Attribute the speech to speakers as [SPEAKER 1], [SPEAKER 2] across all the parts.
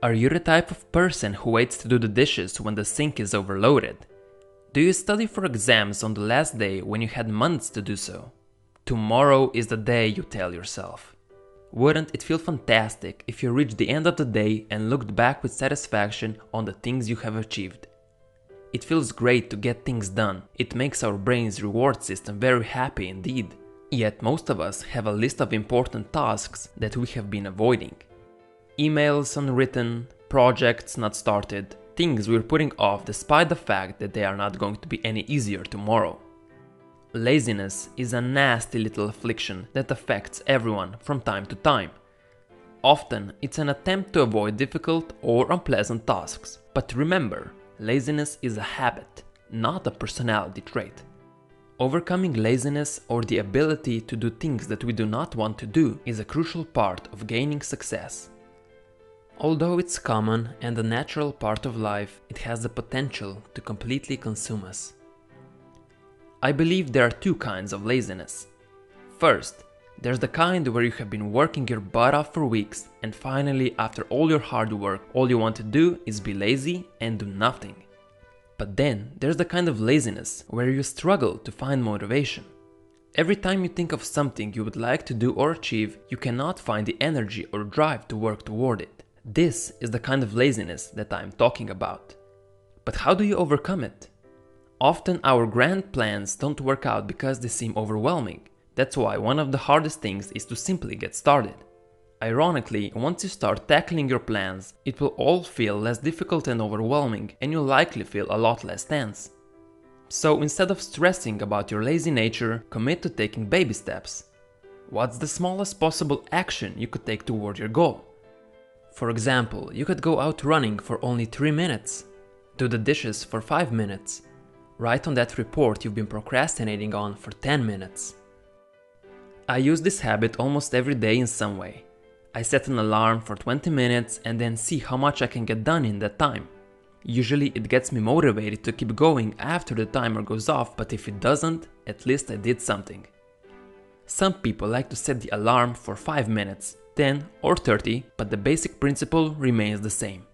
[SPEAKER 1] Are you the type of person who waits to do the dishes when the sink is overloaded? Do you study for exams on the last day when you had months to do so? Tomorrow is the day, you tell yourself. Wouldn't it feel fantastic if you reached the end of the day and looked back with satisfaction on the things you have achieved? It feels great to get things done. It makes our brain's reward system very happy indeed. Yet most of us have a list of important tasks that we have been avoiding. Emails unwritten, projects not started, things we're putting off despite the fact that they are not going to be any easier tomorrow. Laziness is a nasty little affliction that affects everyone from time to time. Often it's an attempt to avoid difficult or unpleasant tasks, but remember, laziness is a habit, not a personality trait. Overcoming laziness or the ability to do things that we do not want to do is a crucial part of gaining success. Although it's common and a natural part of life, it has the potential to completely consume us. I believe there are two kinds of laziness. First, there's the kind where you have been working your butt off for weeks and finally, after all your hard work, all you want to do is be lazy and do nothing. But then there's the kind of laziness where you struggle to find motivation. Every time you think of something you would like to do or achieve, you cannot find the energy or drive to work toward it. This is the kind of laziness that I'm talking about. But how do you overcome it? Often our grand plans don't work out because they seem overwhelming. That's why one of the hardest things is to simply get started. Ironically, once you start tackling your plans, it will all feel less difficult and overwhelming, and you'll likely feel a lot less tense. So instead of stressing about your lazy nature, commit to taking baby steps. What's the smallest possible action you could take toward your goal? For example, you could go out running for only 3 minutes, do the dishes for 5 minutes, write on that report you've been procrastinating on for 10 minutes. I use this habit almost every day in some way. I set an alarm for 20 minutes and then see how much I can get done in that time. Usually it gets me motivated to keep going after the timer goes off, but if it doesn't, at least I did something. Some people like to set the alarm for 5 minutes, 10 or 30, but the basic principle remains the same.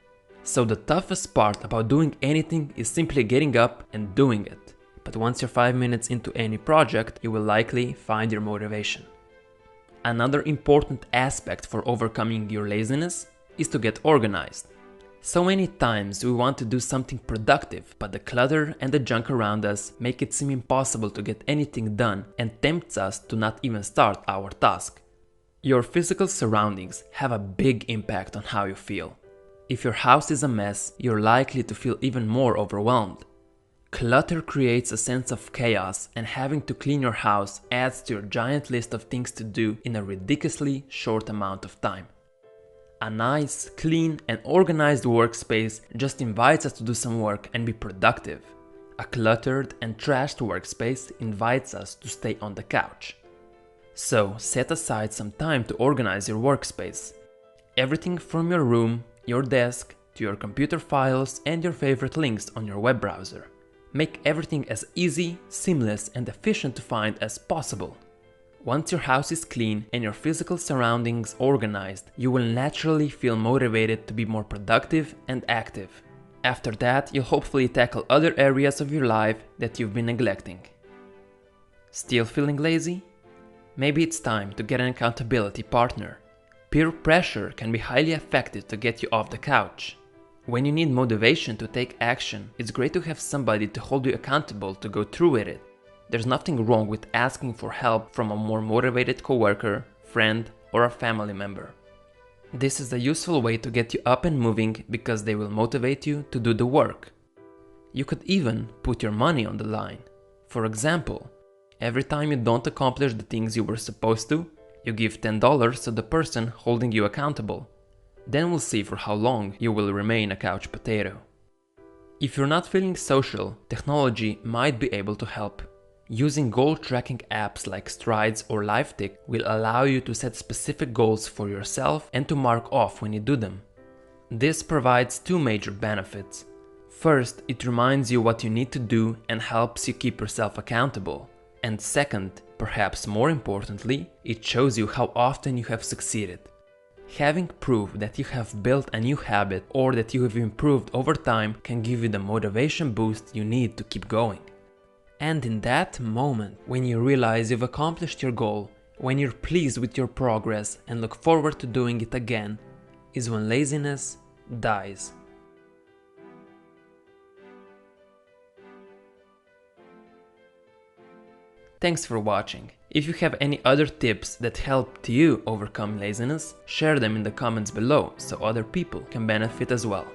[SPEAKER 1] So the toughest part about doing anything is simply getting up and doing it. But once you're 5 minutes into any project, you will likely find your motivation. Another important aspect for overcoming your laziness is to get organized. So many times we want to do something productive, but the clutter and the junk around us make it seem impossible to get anything done and tempts us to not even start our task. Your physical surroundings have a big impact on how you feel. If your house is a mess, you're likely to feel even more overwhelmed. Clutter creates a sense of chaos, and having to clean your house adds to your giant list of things to do in a ridiculously short amount of time. A nice, clean, and organized workspace just invites us to do some work and be productive. A cluttered and trashed workspace invites us to stay on the couch. So, set aside some time to organize your workspace. Everything from your room, your desk, to your computer files and your favorite links on your web browser. Make everything as easy, seamless, and efficient to find as possible. Once your house is clean and your physical surroundings organized, you will naturally feel motivated to be more productive and active. After that, you'll hopefully tackle other areas of your life that you've been neglecting. Still feeling lazy? Maybe it's time to get an accountability partner. Peer pressure can be highly effective to get you off the couch. When you need motivation to take action, it's great to have somebody to hold you accountable to go through with it. There's nothing wrong with asking for help from a more motivated coworker, friend, or a family member. This is a useful way to get you up and moving because they will motivate you to do the work. You could even put your money on the line. For example, every time you don't accomplish the things you were supposed to, you give $10 to the person holding you accountable. Then we'll see for how long you will remain a couch potato. If you're not feeling social, technology might be able to help. Using goal tracking apps like Strides or LifeTick will allow you to set specific goals for yourself and to mark off when you do them. This provides two major benefits. First, it reminds you what you need to do and helps you keep yourself accountable. And second, perhaps more importantly, it shows you how often you have succeeded. Having proof that you have built a new habit or that you have improved over time can give you the motivation boost you need to keep going. And in that moment, when you realize you've accomplished your goal, when you're pleased with your progress and look forward to doing it again, is when laziness dies. Thanks for watching. If you have any other tips that helped you overcome laziness, share them in the comments below so other people can benefit as well.